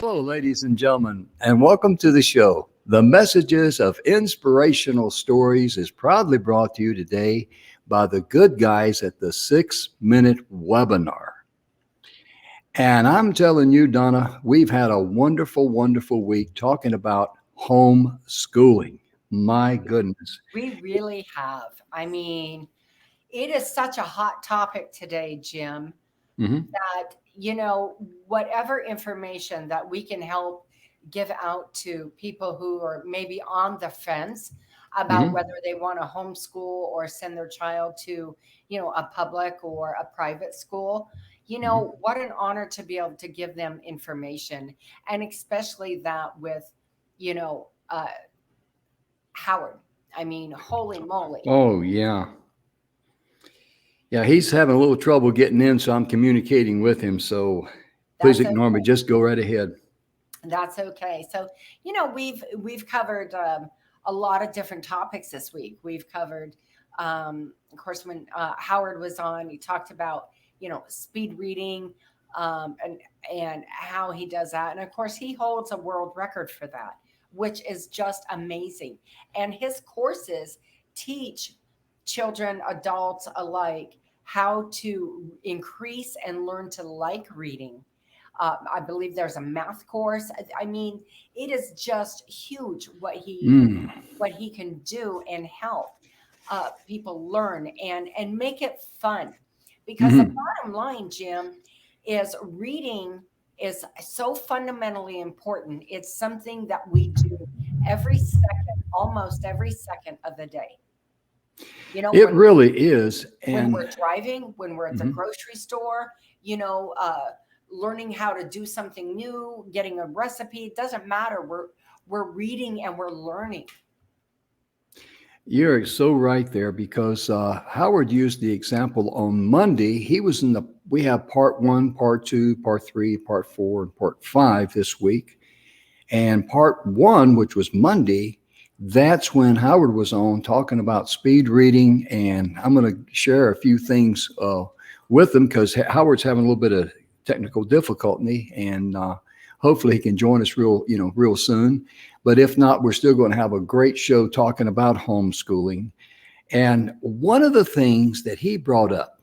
Hello, ladies and gentlemen, and welcome to the show. The Messages of Inspirational Stories is proudly brought to you today by the good guys at the 6 Minute Webinar. And I'm telling you, Donna, we've had a wonderful, wonderful week talking about homeschooling. My goodness. We really have. I mean, it is such a hot topic today, Jim, Mhm. that, whatever information that we can help give out to people who are maybe on the fence about Mhm. whether they want to homeschool or send their child to, a public or a private school, Mhm. what an honor to be able to give them information. And especially that with, you know, uh, Howard. I mean, holy moly. Oh, yeah. Yeah, he's having a little trouble getting in, so I'm communicating with him. So please That's ignore me. Just go right ahead. That's okay. So, we've covered a lot of different topics this week. We've covered, of course, when Howard was on, he talked about speed reading, and how he does that, and of course, he holds a world record for that, which is just amazing. And his courses teach children, adults alike, how to increase and learn to like reading. I believe there's a math course. I mean, it is just huge Mm. what he can do and help people learn and make it fun. Because the Mhm. bottom line, Jim, is reading is so fundamentally important. It's something that we do every second, almost every second of the day. You know, It when really is. when And we're driving, when we're at the mhm. grocery store, you know, learning how to do something new, getting a recipe, it doesn't matter. We're reading and we're learning. You're so right there because Howard used the example on Monday. He was in the, we have part one, part two, part three, part four, and part five this week. And part one, which was Monday, that's when Howard was on talking about speed reading. And I'm going to share a few things with him because Howard's having a little bit of technical difficulty, and hopefully he can join us real soon. But if not, we're still going to have a great show talking about homeschooling. And one of the things that he brought up,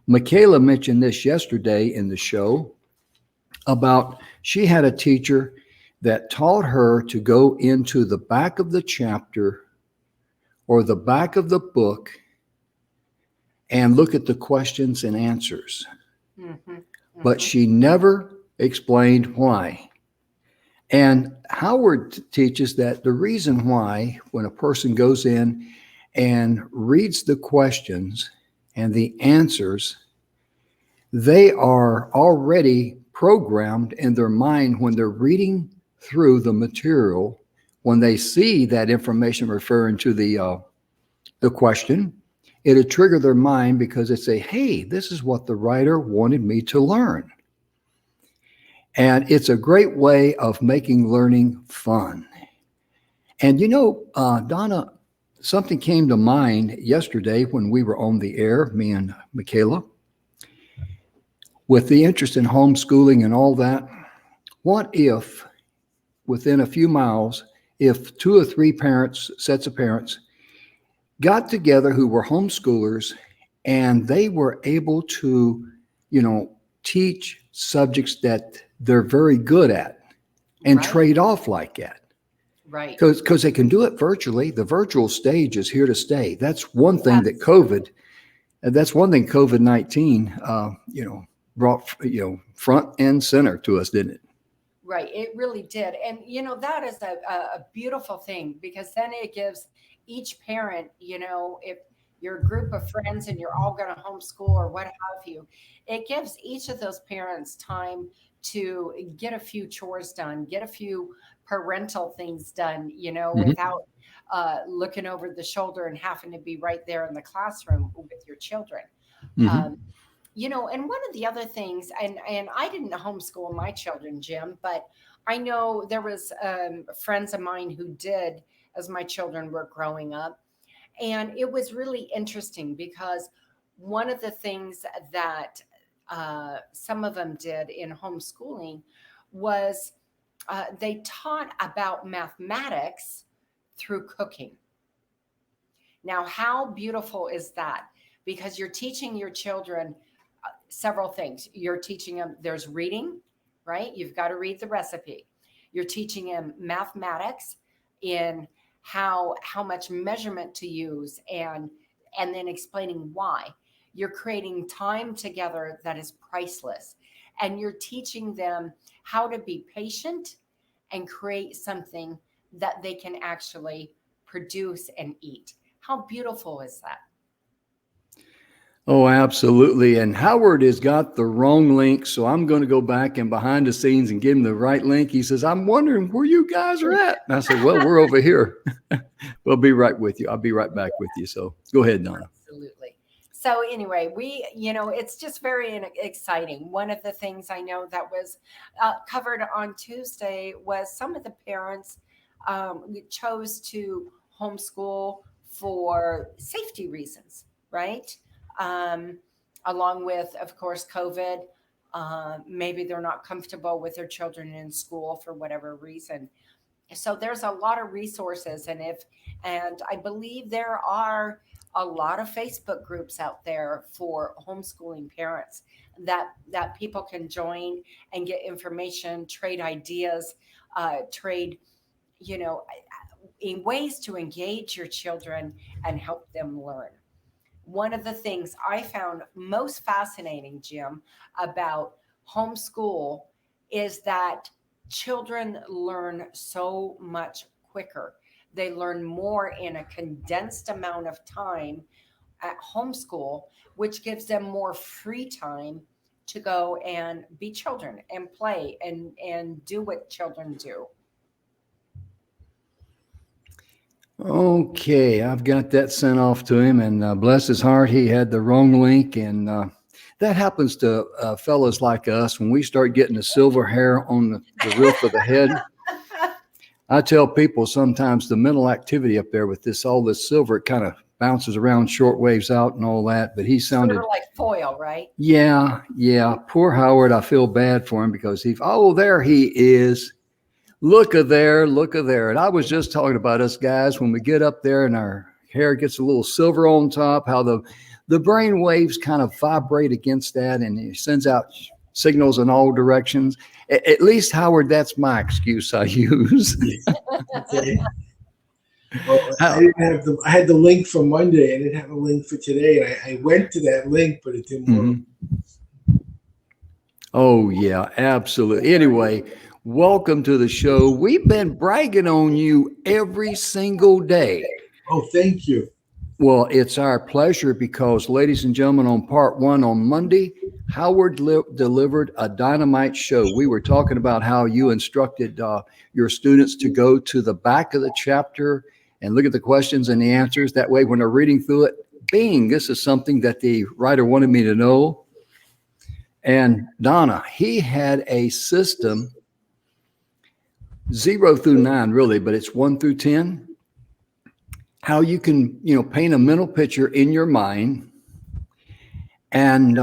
Michaela mentioned this yesterday in the show about she had a teacher that taught her to go into the back of the chapter or the back of the book and look at the questions and answers. Hmm. But Hmm. she never explained why. And Howard teaches that the reason why, when a person goes in and reads the questions and the answers, they are already programmed in their mind when they're reading through the material. When they see that information referring to the question, it'll trigger their mind because they say, hey, this is what the writer wanted me to learn. And it's a great way of making learning fun. And Donna, something came to mind yesterday when we were on the air, me and Michaela, with the interest in homeschooling and all that. What if, within a few miles, if two or three sets of parents, got together who were homeschoolers and they were able to, you know, teach subjects that they're very good at and Right, trade off like that? right. Because they can do it virtually. The virtual stage is here to stay. Absolutely. That's one thing COVID-19, brought front and center to us, didn't it? Right. It really did. And, that is a beautiful thing because then it gives each parent, if you're a group of friends and you're all going to homeschool or what have you, it gives each of those parents time to get a few chores done, get a few parental things done, Hmm. without looking over the shoulder and having to be right there in the classroom with your children. Um, Hmm. and one of the other things, and I didn't homeschool my children, Jim, but I know there was friends of mine who did as my children were growing up, and it was really interesting because one of the things that some of them did in homeschooling was they taught about mathematics through cooking. Now, how beautiful is that? Because you're teaching your children several things. You're teaching them there's reading, right? You've got to read the recipe. You're teaching them mathematics in how much measurement to use, and then explaining why. You're creating time together that is priceless. And you're teaching them how to be patient and create something that they can actually produce and eat. How beautiful is that? Oh, absolutely. And Howard has got the wrong link, so I'm going to go back and behind the scenes and give him the right link. He says, I'm wondering where you guys are at. And I said, well, we're over here. We'll be right with you. I'll be right back with you. So go ahead, Donna. Absolutely. So anyway, it's just very exciting. One of the things I know that was covered on Tuesday was some of the parents chose to homeschool for safety reasons, right? Along with, of course, COVID. Maybe they're not comfortable with their children in school for whatever reason. So there's a lot of resources, and I believe there are a lot of Facebook groups out there for homeschooling parents that people can join and get information, trade ideas, trade, in ways to engage your children and help them learn. One of the things I found most fascinating, Jim, about homeschool is that children learn so much quicker. They learn more in a condensed amount of time at homeschool, which gives them more free time to go and be children and play and do what children do. Okay, I've got that sent off to him, and bless his heart, he had the wrong link. And that happens to fellas like us when we start getting the silver hair on the roof of the head. I tell people sometimes the mental activity up there with all this silver, it kind of bounces around, short waves out and all that. But he sounded sort of like foil, right? Yeah. Poor Howard. I feel bad for him because there he is. Look at there. And I was just talking about us guys when we get up there and our hair gets a little silver on top, how the brain waves kind of vibrate against that, and it sends out signals in all directions. At least, Howard, that's my excuse I use. Okay. Well, I had the link for Monday. I didn't have a link for today. And I went to that link, but it didn't work. Oh, yeah, absolutely. Anyway, welcome to the show. We've been bragging on you every single day. Oh, thank you. Well, it's our pleasure because, ladies and gentlemen, on part one on Monday, Howard delivered a dynamite show. We were talking about how you instructed your students to go to the back of the chapter and look at the questions and the answers. That way, when they're reading through it, bing, this is something that the writer wanted me to know. And Donna, he had a system, 0 through 9, really, but it's 1 through 10. How you can, paint a mental picture in your mind, and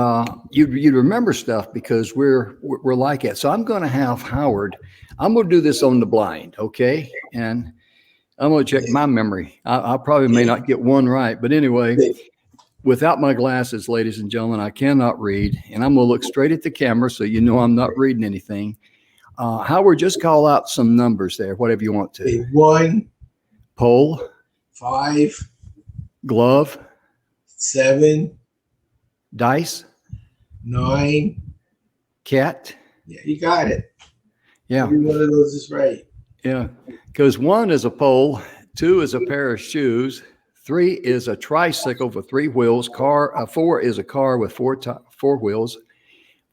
you'd remember stuff because we're like it. So I'm going to have Howard. I'm going to do this on the blind, okay? And I'm going to check my memory. I probably may not get one right, but anyway, without my glasses, ladies and gentlemen, I cannot read, and I'm going to look straight at the camera so you know I'm not reading anything. Howard, just call out some numbers there, whatever you want to. 1, pole, 5, glove, 7, dice, 9, cat. Yeah, you got it. Yeah. Every one of those is right. Yeah, because 1 is a pole, 2 is a pair of shoes, 3 is a tricycle with 3 wheels, 4 is a car with 4 wheels,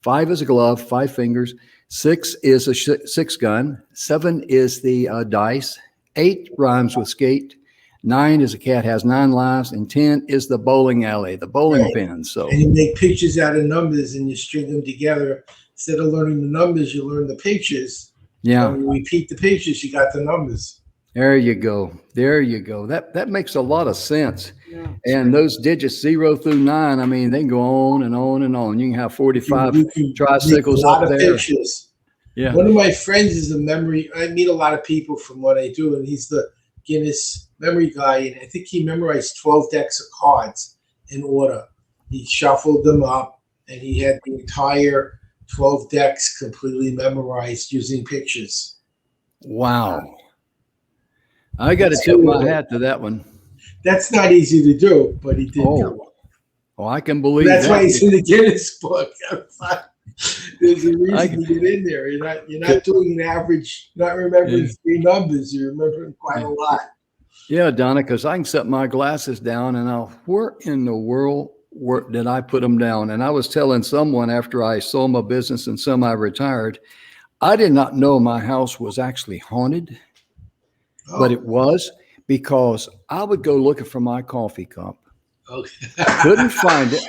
5 is a glove, 5 fingers, 6 is a 6 gun, 7 is the dice, 8 rhymes with skate, 9 is a cat has 9 lives, and 10 is the bowling alley, the bowling pin. So, and you make pictures out of numbers and you string them together. Instead of learning the numbers, you learn the pictures. Yeah. When you repeat the pictures, you got the numbers. There you go. That makes a lot of sense. Yeah. And those digits 0 through 9, I mean, they can go on and on and on. You can have 45 tricycles up there. Pictures. Yeah. One of my friends is a memory. I meet a lot of people from what I do, and he's the Guinness memory guy. And I think he memorized 12 decks of cards in order. He shuffled them up, and he had the entire 12 decks completely memorized using pictures. Wow. I got to tip my hat to that one. That's not easy to do, but he did do it. Oh, I can believe That's that. why he's in the Guinness book. There's a reason to get in there. You're not doing an average, not remembering three numbers. You're remembering quite a lot. Yeah, Donna, because I can set my glasses down and where in the world did I put them down? And I was telling someone after I sold my business and semi-retired, I did not know my house was actually haunted, but it was, because I would go looking for my coffee cup. Okay. Couldn't find it.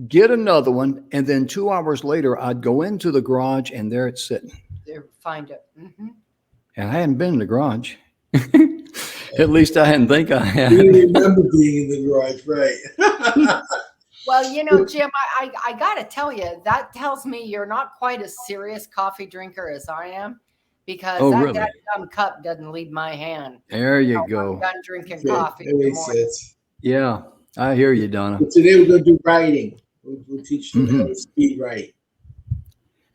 Get another one, and then 2 hours later, I'd go into the garage, and there it's sitting. There, find it. Mm-hmm. And I hadn't been in the garage. At least I didn't think I had. You remember being in the garage, right? Well, you know, Jim, I got to tell you, that tells me you're not quite a serious coffee drinker as I am, because that dumb cup doesn't leave my hand. There you go. I'm done drinking coffee. That makes sense. Yeah, I hear you, Donna. But today we're going to do writing. We'll teach them how to speed write.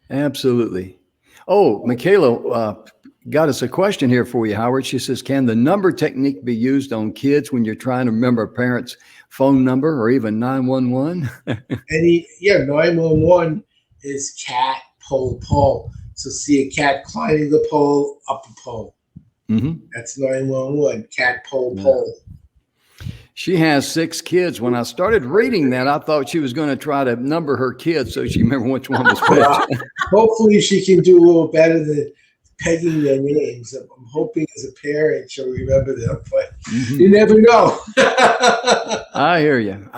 Absolutely. Oh, Michaela got us a question here for you, Howard. She says, can the number technique be used on kids when you're trying to remember a parent's phone number or even 911? 911 is cat, pole. So see a cat climbing the pole, up a pole. Mm-hmm. That's 911, cat, pole. She has 6 kids. When I started reading that, I thought she was going to try to number her kids so she remember which one was which. Hopefully she can do a little better than pegging their names. I'm hoping as a parent she'll remember them, but you never know. I hear you.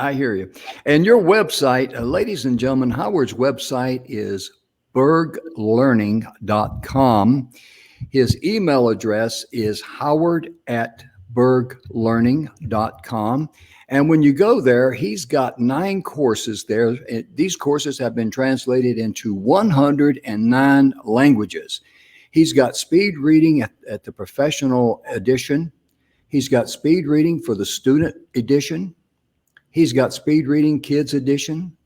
And your website, ladies and gentlemen, Howard's website is berglearning.com. His email address is howard@berglearning.com. And when you go there, he's got 9 courses there. These courses have been translated into 109 languages. He's got speed reading at the professional edition. He's got speed reading for the student edition. He's got speed reading kids edition.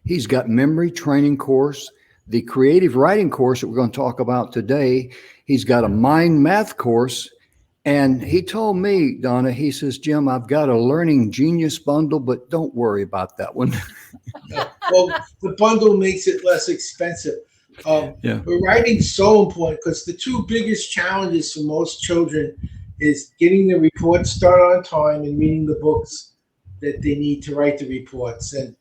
He's got memory training course, the creative writing course that we're going to talk about today. He's got a mind math course. And he told me, Donna, he says, Jim, I've got a learning genius bundle, but don't worry about that one. Well, the bundle makes it less expensive. But writing's so important because the 2 biggest challenges for most children is getting the reports done on time and reading the books that they need to write the reports. And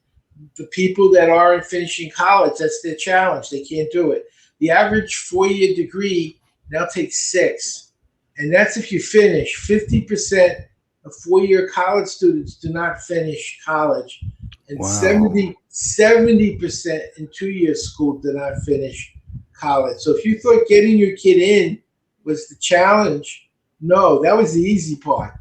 the people that aren't finishing college, that's their challenge. They can't do it. The average 4-year degree now takes 6. And that's if you finish. 50% of 4-year college students do not finish college. And 70% in 2-year school do not finish college. So if you thought getting your kid in was the challenge, no, that was the easy part.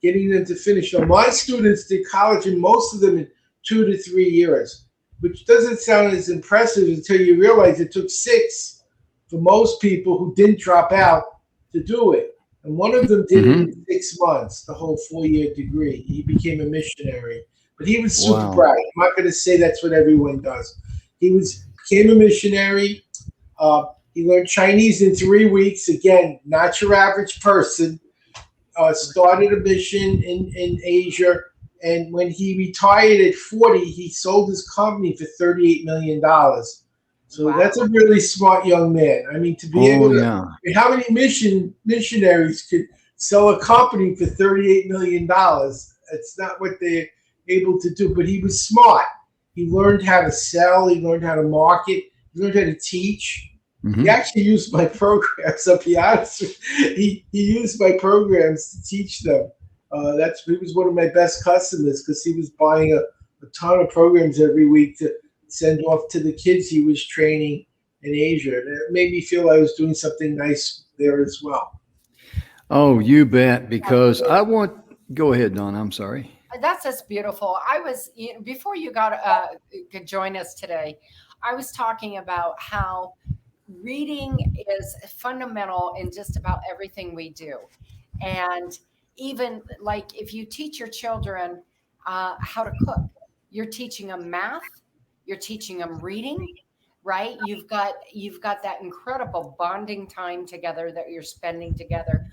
Getting them to finish. So my students did college, and most of them in 2 to 3 years, which doesn't sound as impressive until you realize it took 6 for most people who didn't drop out to do it. And one of them did it in 6 months, the whole 4-year degree. He became a missionary. But he was super bright. I'm not going to say that's what everyone does. He became a missionary. He learned Chinese in 3 weeks. Again, not your average person. Started a mission in Asia. And when he retired at 40, he sold his company for $38 million. So that's a really smart young man. I mean, to be able to, I mean, how many missionaries could sell a company for $38 million? It's not what they're able to do, but he was smart. He learned how to sell. He learned how to market. He learned how to teach. He actually used my programs. I'll be honest with you. He used my programs to teach them. He was one of my best customers because he was buying a ton of programs every week to send off to the kids he was training in Asia. And it made me feel I was doing something nice there as well. Oh, you bet. Because go ahead, Don. I'm sorry. That's just beautiful. Before you could join us today, I was talking about how reading is fundamental in just about everything we do. And even like if you teach your children how to cook, you're teaching them math, you're teaching them reading, right? You've got that incredible bonding time together that you're spending together.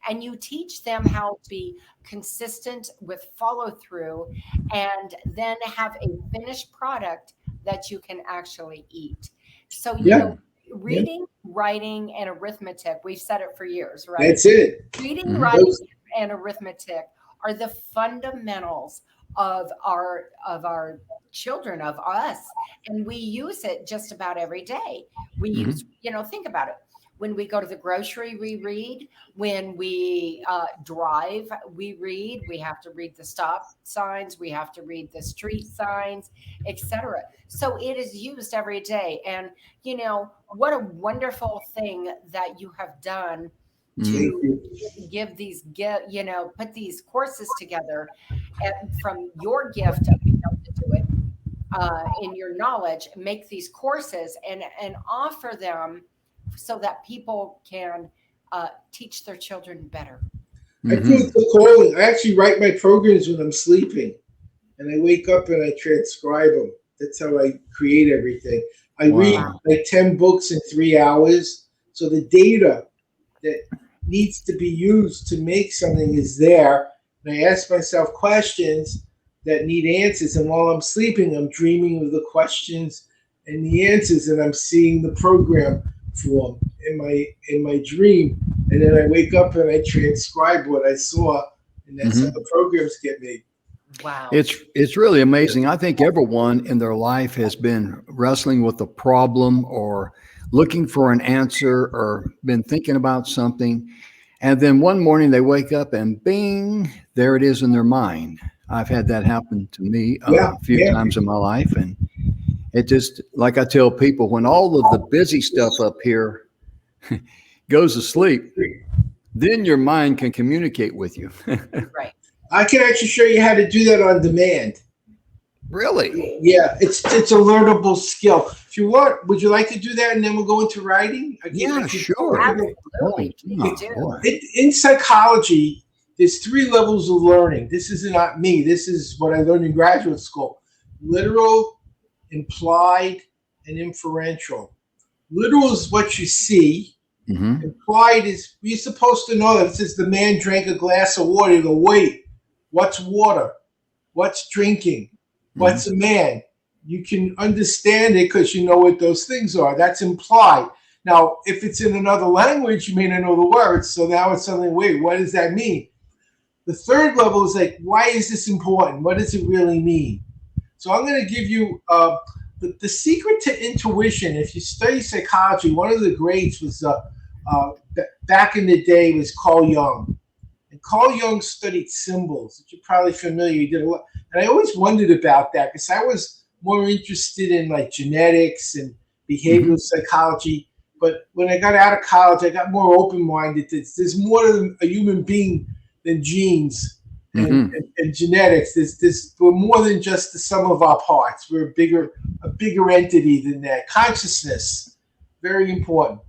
And you teach them how to be consistent with follow through and then have a finished product that you can actually eat. So, you know, reading, writing, and arithmetic, we've said it for years, right? That's it. Reading, writing, and arithmetic are the fundamentals of our children, of us. And we use it just about every day. We use, you know, think about it. When we go to the grocery, we read. When we drive, we read. We have to read the stop signs. We have to read the street signs, etc. So it is used every day. And, you know, what a wonderful thing that you have done to give these, you know, put these courses together from your gift of being able to do it in your knowledge, make these courses and offer them so that people can teach their children better. I do it for calling. I actually write my programs when I'm sleeping, and I wake up and I transcribe them. That's how I create everything. I read like 10 books in 3 hours, so the data that needs to be used to make something is there. And I ask myself questions that need answers, and while I'm sleeping, I'm dreaming of the questions and the answers, and I'm seeing the program form in my dream, and then I wake up and I transcribe what I saw, and that's how the programs get made. Wow. It's really amazing. I think everyone in their life has been wrestling with a problem or looking for an answer or been thinking about something. And then one morning they wake up and bing, there it is in their mind. I've had that happen to me a few times in my life. And it just, like I tell people, when all of the busy stuff up here goes to sleep, then your mind can communicate with you. Right. I can actually show you how to do that on demand. Really? Yeah, it's a learnable skill. If you want, would you like to do that, and then we'll go into writing? Yeah, sure. Absolutely. In psychology, there's 3 levels of learning. This is not me. This is what I learned in graduate school: literal, implied, and inferential. Literal is what you see. Implied is, you're supposed to know that. It says the man drank a glass of water. You go, wait, what's water? What's drinking? What's a man? You can understand it because you know what those things are. That's implied. Now, if it's in another language, you may not know the words. So now it's something, wait, what does that mean? The third level is like, why is this important? What does it really mean? So I'm going to give you the secret to intuition. If you study psychology, one of the greats was back in the day was Carl Jung. And Carl Jung studied symbols, which you're probably familiar. He did a lot. And I always wondered about that because I was more interested in like genetics and behavioral psychology. But when I got out of college, I got more open-minded. There's more to a human being than genes and genetics. We're more than just the sum of our parts. We're a bigger entity than that. Consciousness, very important.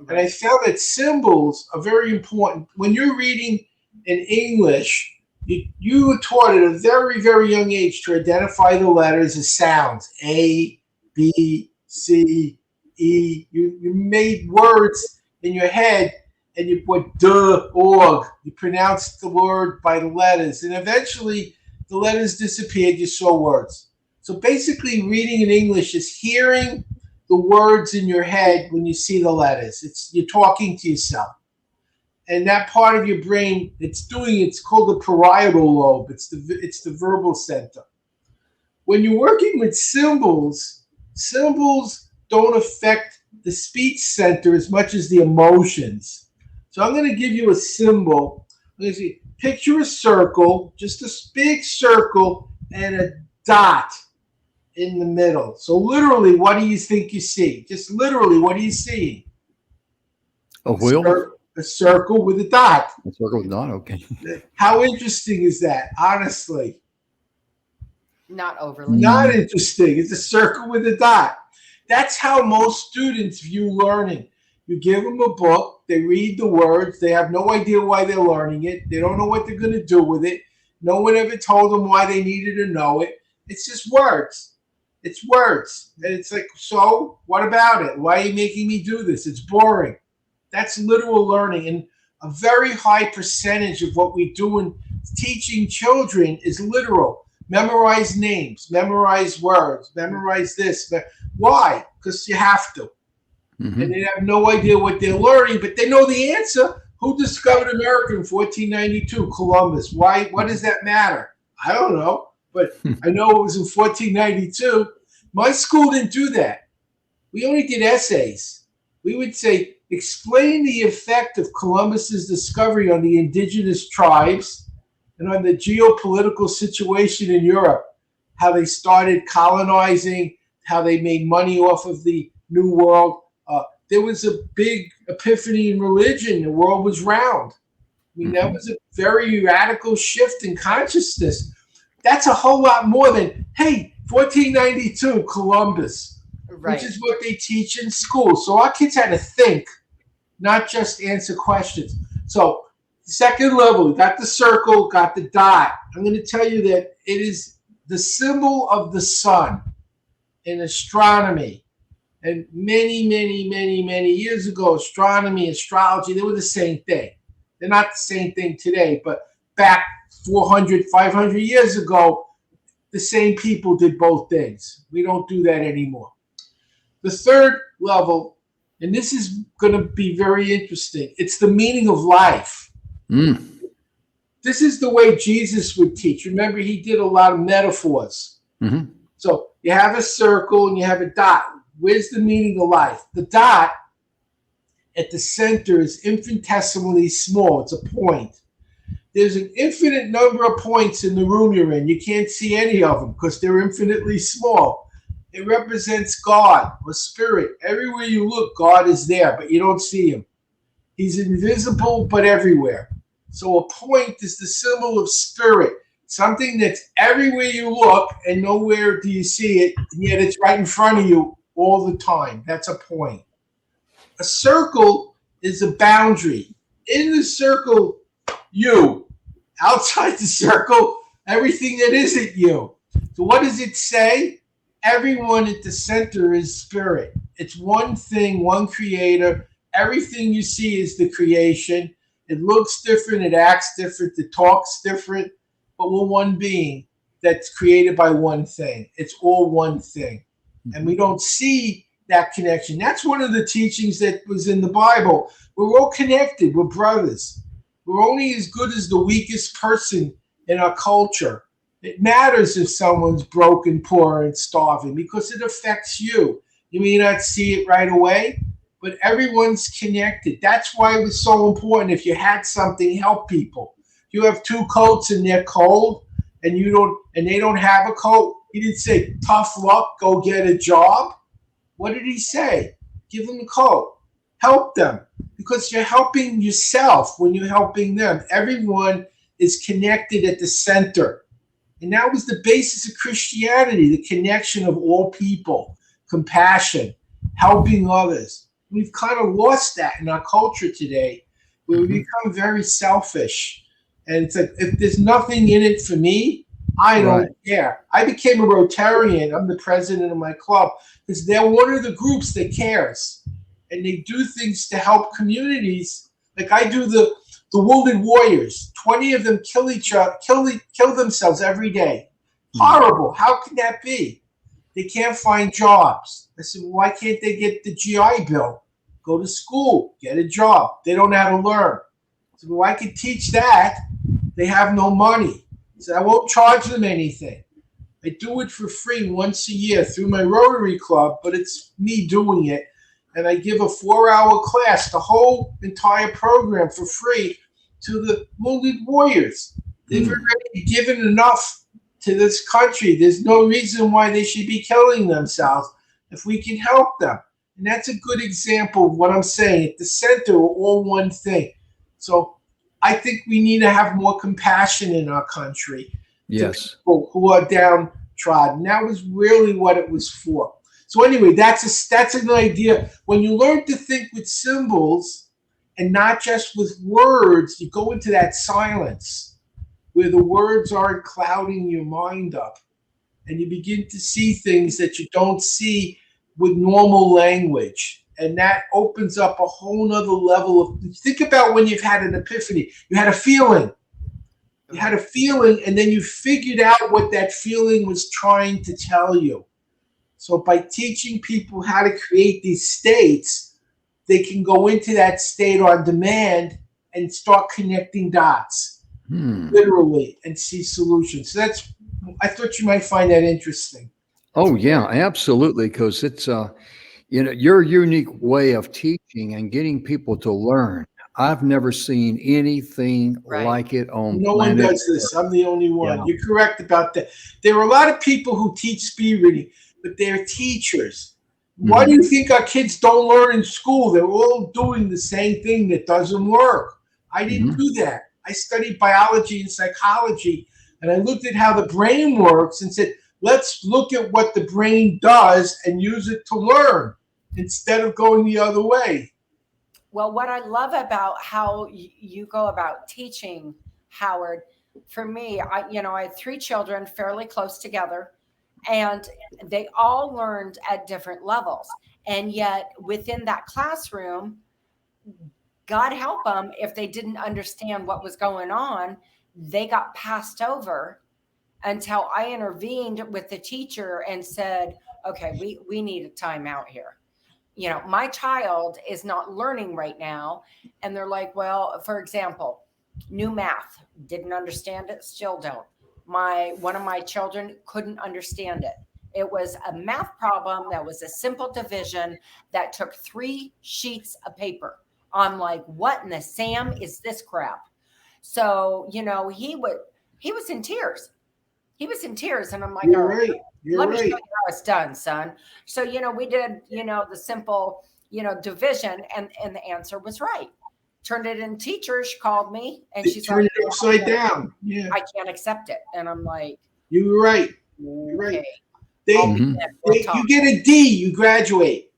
And I found that symbols are very important. When you're reading in English, you were taught at a very, very young age to identify the letters as sounds. A, B, C, E. You made words in your head, and you put duh, org. You pronounced the word by the letters. And eventually, the letters disappeared. You saw words. So basically, reading in English is hearing the words in your head when you see the letters. You're talking to yourself. And that part of your brain, it's called the parietal lobe. It's the verbal center. When you're working with symbols don't affect the speech center as much as the emotions. So I'm going to give you a symbol. Let me see. Picture a circle, just a big circle, and a dot in the middle. So literally, what do you think you see? Just literally, what do you see? A wheel? A circle with a dot. A circle with a dot, okay. How interesting is that, honestly? Not overly. Not interesting. It's a circle with a dot. That's how most students view learning. You give them a book, they read the words, they have no idea why they're learning it, they don't know what they're going to do with it. No one ever told them why they needed to know it. It's just words. It's words. And it's like, so what about it? Why are you making me do this? It's boring. That's literal learning. And a very high percentage of what we do in teaching children is literal. Memorize names, memorize words, memorize this. Why? Because you have to. Mm-hmm. And they have no idea what they're learning, but they know the answer. Who discovered America in 1492? Columbus. Why? What does that matter? I don't know, but I know it was in 1492. My school didn't do that. We only did essays. We would say, explain the effect of Columbus's discovery on the indigenous tribes and on the geopolitical situation in Europe, how they started colonizing, how they made money off of the New World. There was a big epiphany in religion. The world was round. I mean, that was a very radical shift in consciousness. That's a whole lot more than, hey, 1492, Columbus, right, which is what they teach in school. So our kids had to think, not just answer questions. So second level, we got the circle, got the dot. I'm going to tell you that it is the symbol of the sun in astronomy. And many, many, many, many years ago, astronomy, astrology, they were the same thing. They're not the same thing today, but back 400, 500 years ago, the same people did both things. We don't do that anymore. The third level, and this is going to be very interesting, it's the meaning of life. This is the way Jesus would teach. Remember, he did a lot of metaphors. Mm-hmm. So you have a circle and you have a dot. Where's the meaning of life? The dot at the center is infinitesimally small. It's a point. There's an infinite number of points in the room you're in. You can't see any of them because they're infinitely small. It represents God or spirit. Everywhere you look, God is there, but you don't see him. He's invisible, but everywhere. So a point is the symbol of spirit, something that's everywhere you look and nowhere do you see it, and yet it's right in front of you all the time. That's a point. A circle is a boundary. In the circle, you. Outside the circle, everything that isn't you. So what does it say? Everyone at the center is spirit. It's one thing, one creator. Everything you see is the creation. It looks different, it acts different, it talks different, but we're one being that's created by one thing. It's all one thing. And we don't see that connection. That's one of the teachings that was in the Bible. We're all connected. We're brothers. We're only as good as the weakest person in our culture. It matters if someone's broken, poor, and starving because it affects you. You may not see it right away, but everyone's connected. That's why it was so important. If you had something, help people. If you have two coats and they're cold and they don't have a coat, he didn't say, tough luck, go get a job. What did he say? Give them a coat. Help them. Because you're helping yourself when you're helping them. Everyone is connected at the center. And that was the basis of Christianity, the connection of all people, compassion, helping others. We've kind of lost that in our culture today, where we become very selfish. And it's like, if there's nothing in it for me, I don't care. I became a Rotarian. I'm the president of my club because they're one of the groups that cares. And they do things to help communities. Like I do the Wounded Warriors. 20 of them kill themselves every day. Horrible. How can that be? They can't find jobs. I said, well, why can't they get the GI Bill? Go to school, get a job. They don't know how to learn. I said, well, I could teach that. They have no money. I said, I won't charge them anything. I do it for free once a year through my Rotary Club, but it's me doing it. And I give a 4-hour class, the whole entire program for free to the Wounded Warriors. They've already given enough to this country. There's no reason why they should be killing themselves if we can help them. And that's a good example of what I'm saying. At the center, we're all one thing. So I think we need to have more compassion in our country. Yes. To people who are downtrodden. That was really what it was for. So anyway, that's an idea. When you learn to think with symbols and not just with words, you go into that silence where the words aren't clouding your mind up, and you begin to see things that you don't see with normal language. And that opens up a whole nother level of, think about when you've had an epiphany. You had a feeling. You had a feeling, and then you figured out what that feeling was trying to tell you. So by teaching people how to create these states, they can go into that state on demand and start connecting dots, literally, and see solutions. So I thought you might find that interesting. Oh yeah, absolutely. Because it's your unique way of teaching and getting people to learn. I've never seen anything like it on no planet one does this. I'm the only one. Yeah. You're correct about that. There are a lot of people who teach speed reading, but they're teachers. Why do you think our kids don't learn in school? They're all doing the same thing that doesn't work. I didn't do that. I studied biology and psychology, and I looked at how the brain works and said, let's look at what the brain does and use it to learn instead of going the other way. Well, what I love about how you go about teaching, Howard, for me, I had 3 children fairly close together, and they all learned at different levels. And yet within that classroom, God help them, if they didn't understand what was going on, they got passed over until I intervened with the teacher and said, okay, we need a timeout here. My child is not learning right now. And they're like, well, for example, new math, didn't understand it, still don't. One of my children couldn't understand it. It was a math problem that was a simple division that took 3 sheets of paper. I'm like, what in the Sam is this crap? So, he was in tears. He was in tears. And I'm like, You're right. Let me show you how it's done, son. So, we did, the simple, division, and the answer was right. Turned it in. Teacher, she called me and she's turned like, it upside down. Yeah. I can't accept it. And I'm like, you were right. You're right. Okay. You get a D, you graduate.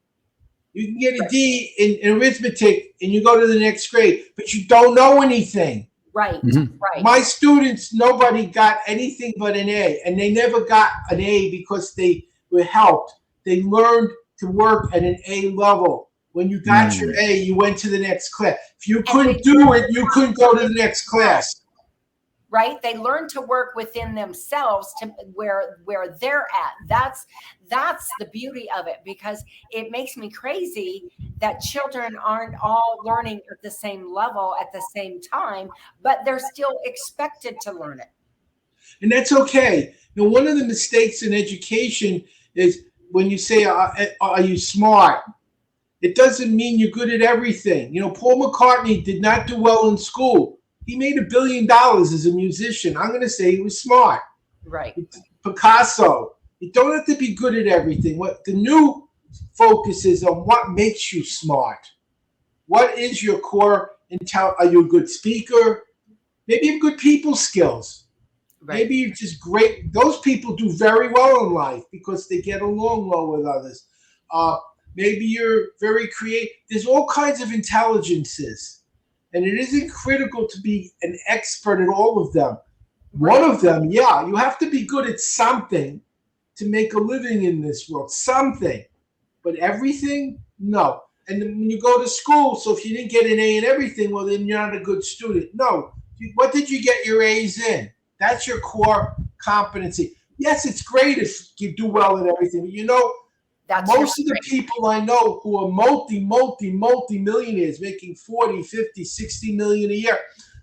You can get a D in arithmetic and you go to the next grade, but you don't know anything. Right. Right. My students, nobody got anything but an A, and they never got an A because they were helped. They learned to work at an A level. When you got your A, you went to the next class. If you couldn't do it, you couldn't go to the next class. Right? They learn to work within themselves to where they're at. That's the beauty of it, because it makes me crazy that children aren't all learning at the same level at the same time, but they're still expected to learn it. And that's okay. One of the mistakes in education is when you say, are you smart? It doesn't mean you're good at everything. Paul McCartney did not do well in school. He made $1 billion as a musician. I'm going to say he was smart. Right. Picasso. You don't have to be good at everything. What the new focus is on what makes you smart. What is your core intel? Are you a good speaker? Maybe you have good people skills. Right. Maybe you're just great. Those people do very well in life because they get along well with others. Maybe you're very creative. There's all kinds of intelligences. And it isn't critical to be an expert at all of them. One of them, you have to be good at something to make a living in this world. Something. But everything? No. And then when you go to school, so if you didn't get an A in everything, well, then you're not a good student. No. What did you get your A's in? That's your core competency. Yes, it's great if you do well at everything. But most of the people I know who are multi-millionaires making 40, 50, 60 million a year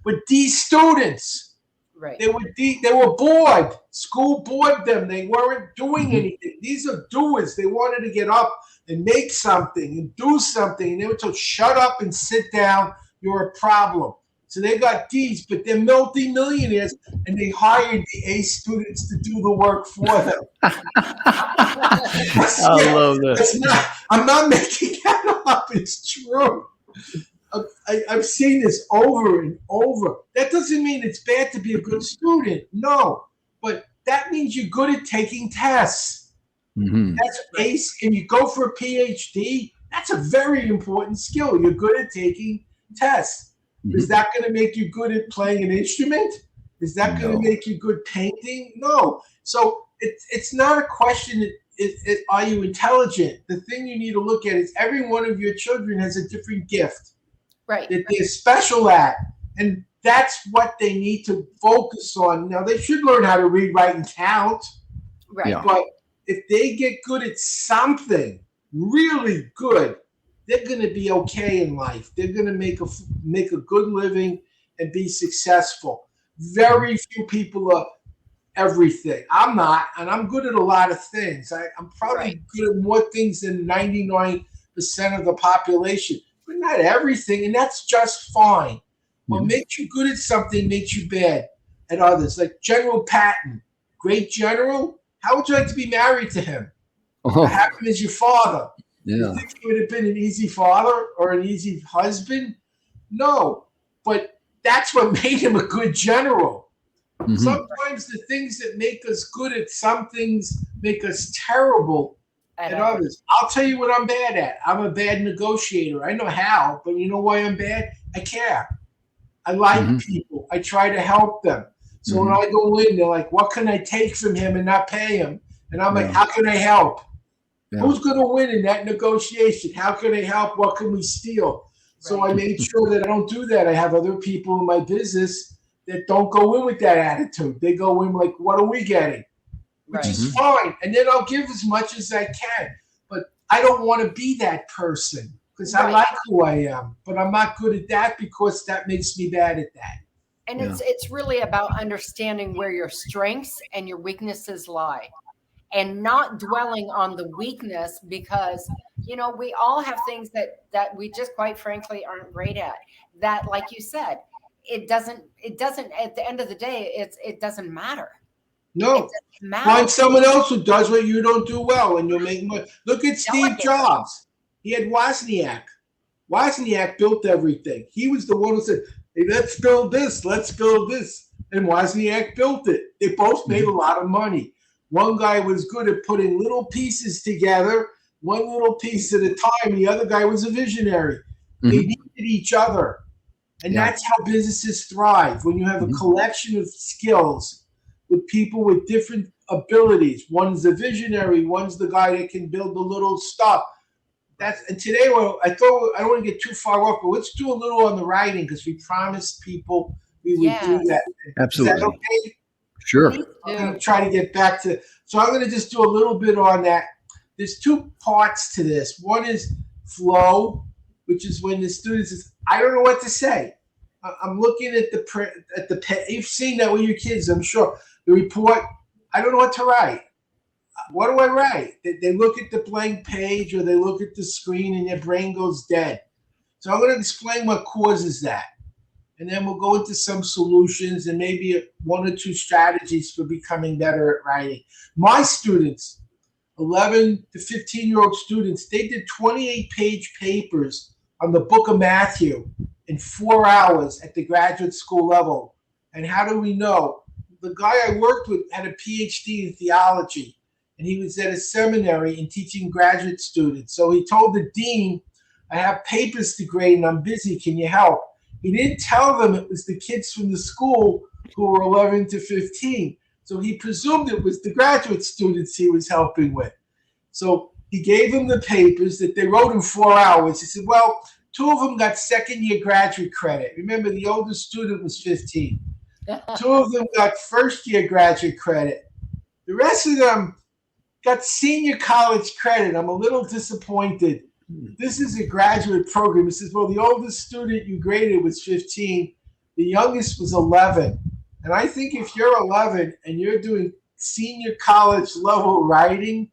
were D students. Right. They were bored. School bored them. They weren't doing anything. These are doers. They wanted to get up and make something and do something. And they were told, shut up and sit down. You're a problem. So they got D's, but they're multi-millionaires, and they hired the A students to do the work for them. I love that. I'm not making that up. It's true. I've seen this over and over. That doesn't mean it's bad to be a good student. No. But that means you're good at taking tests. That's ace. And you go for a PhD, that's a very important skill. You're good at taking tests. Is that going to make you good at playing an instrument? Is that going to make you good painting? No. So it's not a question, are you intelligent? The thing you need to look at is every one of your children has a different gift that they're special at. And that's what they need to focus on. Now, they should learn how to read, write, and count. Right. Yeah. But if they get good at something, really good, they're going to be okay in life. They're going to make a good living and be successful. Very few people are everything. I'm not, and I'm good at a lot of things. I'm probably good at more things than 99% of the population, but not everything, and that's just fine. What makes you good at something makes you bad at others. Like General Patton, great general. How would you like to be married to him? What happened is your father. Yeah. You think he would have been an easy father or an easy husband? No, but that's what made him a good general. Sometimes the things that make us good at some things make us terrible at others. I'll tell you what I'm bad at. I'm a bad negotiator. I know how, but you know why I'm bad? I care. I like people. I try to help them. So when I go in, they're like, what can I take from him and not pay him? And I'm like, how can I help? Yeah. Who's going to win in that negotiation? How can I help? What can we steal? So I made sure that I don't do that. I have other people in my business that don't go in with that attitude. They go in like, what are we getting? Which is fine. And then I'll give as much as I can. But I don't want to be that person because I like who I am. But I'm not good at that because that makes me bad at that. And it's really about understanding where your strengths and your weaknesses lie. And not dwelling on the weakness because, we all have things that we just quite frankly aren't great at. That, like you said, it doesn't at the end of the day, it doesn't matter. No. It doesn't matter. Find someone else who does what you don't do well and you'll make money. Look at Steve Jobs. He had Wozniak. Wozniak built everything. He was the one who said, hey, let's build this. Let's build this. And Wozniak built it. They both made a lot of money. One guy was good at putting little pieces together, one little piece at a time. The other guy was a visionary. They needed each other. And that's how businesses thrive, when you have a collection of skills with people with different abilities. One's a visionary, one's the guy that can build the little stuff. And today, I thought, I don't want to get too far off, but let's do a little on the writing because we promised people we would do that. Absolutely. Is that okay? Sure. I'm going to try to get back to, so I'm going to just do a little bit on that. There's two parts to this. One is flow, which is when the student says, I don't know what to say. I'm looking at you've seen that with your kids, I'm sure. The report, I don't know what to write. What do I write? They look at the blank page or they look at the screen and their brain goes dead. So I'm going to explain what causes that. And then we'll go into some solutions and maybe one or two strategies for becoming better at writing. My students, 11 to 15-year-old students, they did 28-page papers on the book of Matthew in 4 hours at the graduate school level. And how do we know? The guy I worked with had a PhD in theology, and he was at a seminary and teaching graduate students. So he told the dean, I have papers to grade and I'm busy, can you help? He didn't tell them it was the kids from the school who were 11 to 15. So he presumed it was the graduate students he was helping with. So he gave them the papers that they wrote in 4 hours. He said, well, 2 of them got second-year graduate credit. Remember, the oldest student was 15. 2 of them got first-year graduate credit. The rest of them got senior college credit. I'm a little disappointed. This is a graduate program. He says, well, the oldest student you graded was 15. The youngest was 11. And I think if you're 11 and you're doing senior college level writing,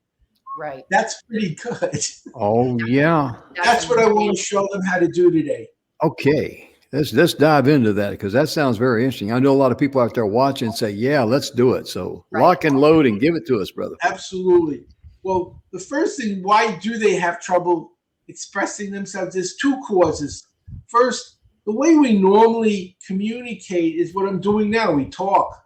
that's pretty good. Oh, yeah. That's what I want to show them how to do today. Okay. Let's dive into that because that sounds very interesting. I know a lot of people out there watching say, yeah, let's do it. So lock and load and give it to us, brother. Absolutely. Well, the first thing, why do they have trouble expressing themselves? There's 2 causes. First, the way we normally communicate is what I'm doing now. We talk.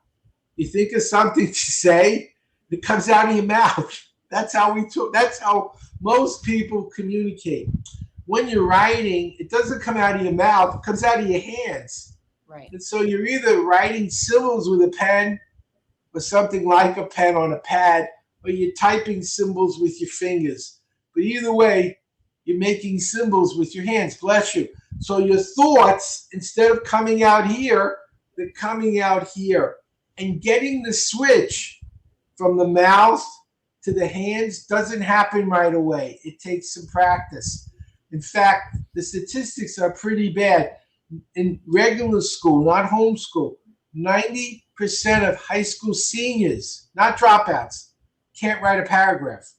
You think of something to say, it comes out of your mouth. That's how most people communicate. When you're writing, it doesn't come out of your mouth, it comes out of your hands. Right. And so you're either writing symbols with a pen or something like a pen on a pad, or you're typing symbols with your fingers. But either way, you're making symbols with your hands. Bless you. So your thoughts, instead of coming out here, they're coming out here. And getting the switch from the mouth to the hands doesn't happen right away. It takes some practice. In fact, the statistics are pretty bad. In regular school, not homeschool, 90% of high school seniors, not dropouts, can't write a paragraph.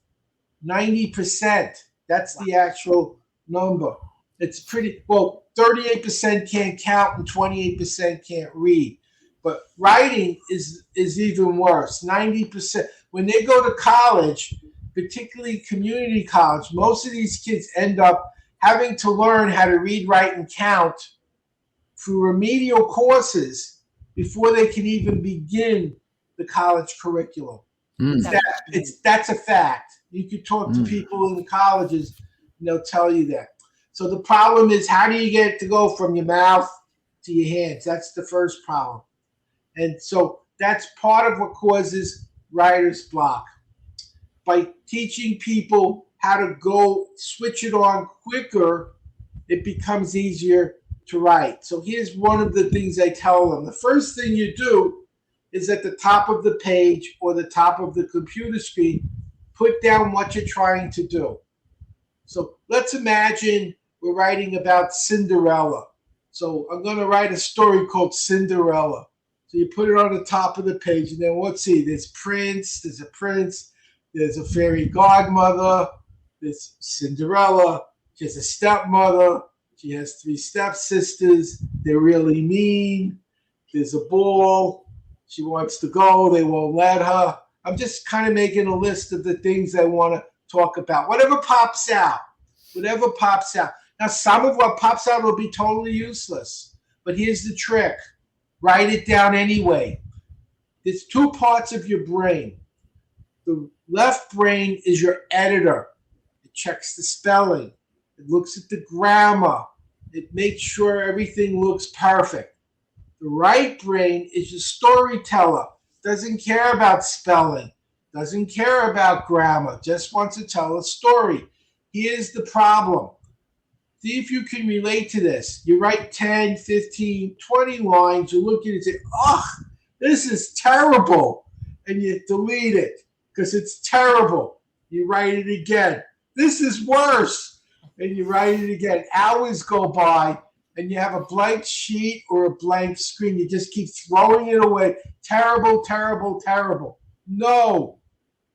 90%. That's the actual number. It's pretty, well, 38% can't count and 28% can't read. But writing is even worse. 90%. When they go to college, particularly community college, most of these kids end up having to learn how to read, write, and count through remedial courses before they can even begin the college curriculum. That's a fact. You could talk to people in the colleges, and they'll tell you that. So the problem is, how do you get it to go from your mouth to your hands? That's the first problem. And so that's part of what causes writer's block. By teaching people how to go switch it on quicker, it becomes easier to write. So here's one of the things I tell them. The first thing you do is at the top of the page or the top of the computer screen, put down what you're trying to do. So let's imagine we're writing about Cinderella. So I'm going to write a story called Cinderella. So you put it on the top of the page, and then let's see, there's a prince, there's a fairy godmother, there's Cinderella, she has a stepmother, she has 3 stepsisters, they're really mean, there's a ball, she wants to go, they won't let her. I'm just kind of making a list of the things I want to talk about. Whatever pops out. Now, some of what pops out will be totally useless, but here's the trick. Write it down anyway. There's 2 parts of your brain. The left brain is your editor. It checks the spelling. It looks at the grammar. It makes sure everything looks perfect. The right brain is your storyteller. Doesn't care about spelling. Doesn't care about grammar. Just wants to tell a story. Here's the problem. See if you can relate to this. You write 10, 15, 20 lines. You look at it and say, oh, this is terrible. And you delete it because it's terrible. You write it again. This is worse. And you write it again. Hours go by and you have a blank sheet or a blank screen. You just keep throwing it away. Terrible, terrible, terrible. No,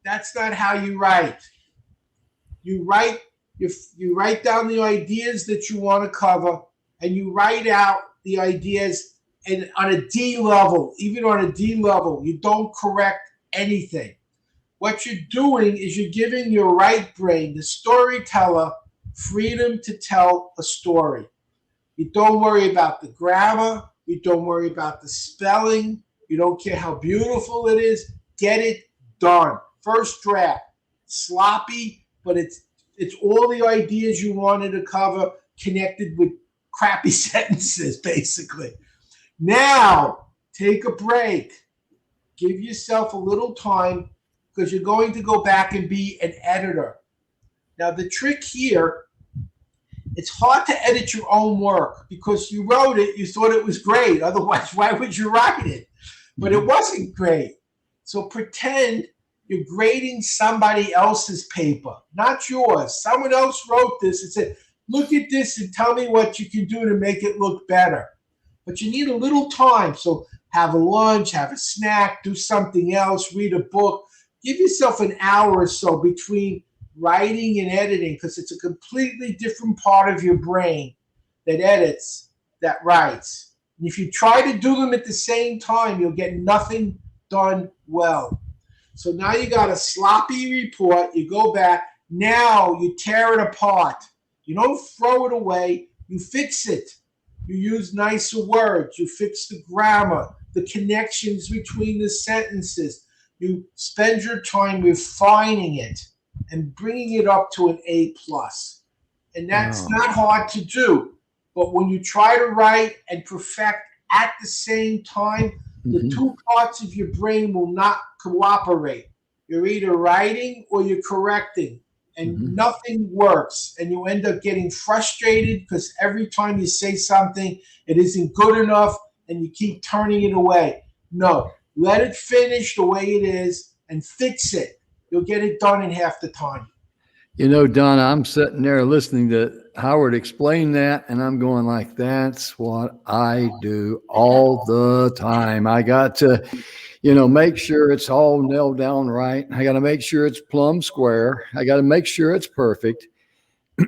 that's not how you write. You write down the ideas that you want to cover, and you write out the ideas. And on a D level, even on a D level, you don't correct anything. What you're doing is you're giving your right brain, the storyteller, freedom to tell a story. You don't worry about the grammar. You don't worry about the spelling. You don't care how beautiful it is. Get it done. First draft. Sloppy, but it's all the ideas you wanted to cover connected with crappy sentences, basically. Now, take a break. Give yourself a little time because you're going to go back and be an editor. Now, the trick here, it's hard to edit your own work because you wrote it, you thought it was great. Otherwise, why would you write it? But it wasn't great. So pretend you're grading somebody else's paper, not yours. Someone else wrote this and said, look at this and tell me what you can do to make it look better. But you need a little time. So have a lunch, have a snack, do something else, read a book. Give yourself an hour or so between writing and editing because it's a completely different part of your brain that edits, that writes. And if you try to do them at the same time, you'll get nothing done well. So now you got a sloppy report. You go back. Now you tear it apart. You don't throw it away. You fix it. You use nicer words. You fix the grammar, the connections between the sentences. You spend your time refining it and bringing it up to an A plus. And that's not hard to do. But when you try to write and perfect at the same time, the two parts of your brain will not cooperate. You're either writing or you're correcting, and nothing works. And you end up getting frustrated because every time you say something, it isn't good enough, and you keep turning it away. No, let it finish the way it is and fix it. You'll get it done in half the time. You know, Donna, I'm sitting there listening to Howard explain that, and I'm going like, that's what I do all the time. I got to, make sure it's all nailed down right. I got to make sure it's plumb square. I got to make sure it's perfect.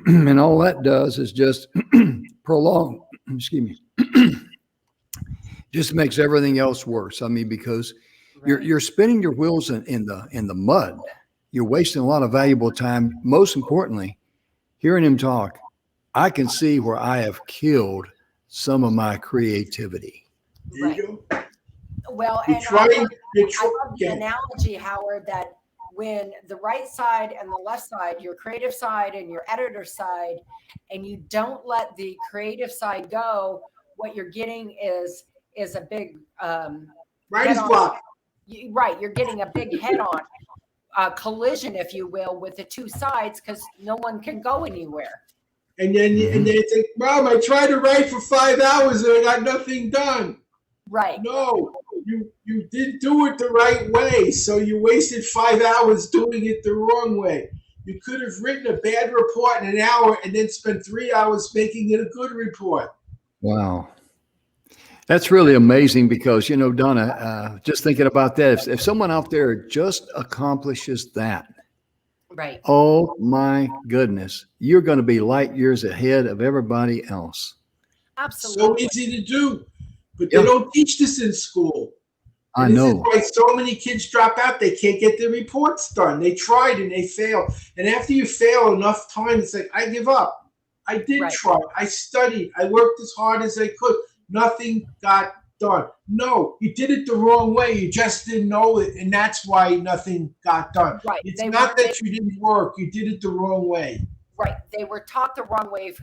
And all that does is just prolong, excuse me, just makes everything else worse. I mean, because you're spinning your wheels in the mud. You're wasting a lot of valuable time. Most importantly, hearing him talk, I can see where I have killed some of my creativity. There you go. Well, and I love the analogy, Howard, that when the right side and the left side, your creative side and your editor side, and you don't let the creative side go, what you're getting is a big writer's block. Right, you're getting a big head-on collision, if you will, with the two sides because no one can go anywhere. And then it's like, Mom, I tried to write for 5 hours and I got nothing done. Right. No, you didn't do it the right way, so you wasted 5 hours doing it the wrong way. You could have written a bad report in an hour and then spent 3 hours making it a good report. Wow. That's really amazing because, Donna, just thinking about that, if someone out there just accomplishes that, right? Oh my goodness, you're going to be light years ahead of everybody else. Absolutely. So easy to do, but they don't teach this in school. I know. This is why so many kids drop out. They can't get their reports done. They tried and they fail. And after you fail enough times, it's like, I give up. I did try. I studied. I worked as hard as I could. Nothing got done. No, you did it the wrong way. You just didn't know it, and that's why nothing got done. Right. It's not that you didn't work. You did it the wrong way. Right. They were taught the wrong way.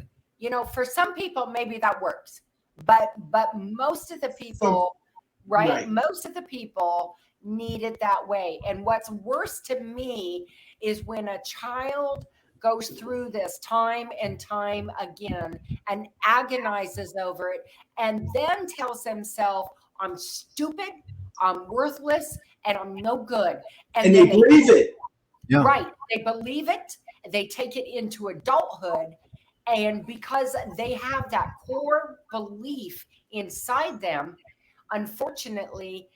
For some people, maybe that works, but most of the people, right? Most of the people need it that way. And what's worse to me is when a child goes through this time and time again and agonizes over it and then tells himself, I'm stupid, I'm worthless, and I'm no good. And they believe it. Yeah. Right. They believe it. They take it into adulthood. And because they have that core belief inside them, unfortunately,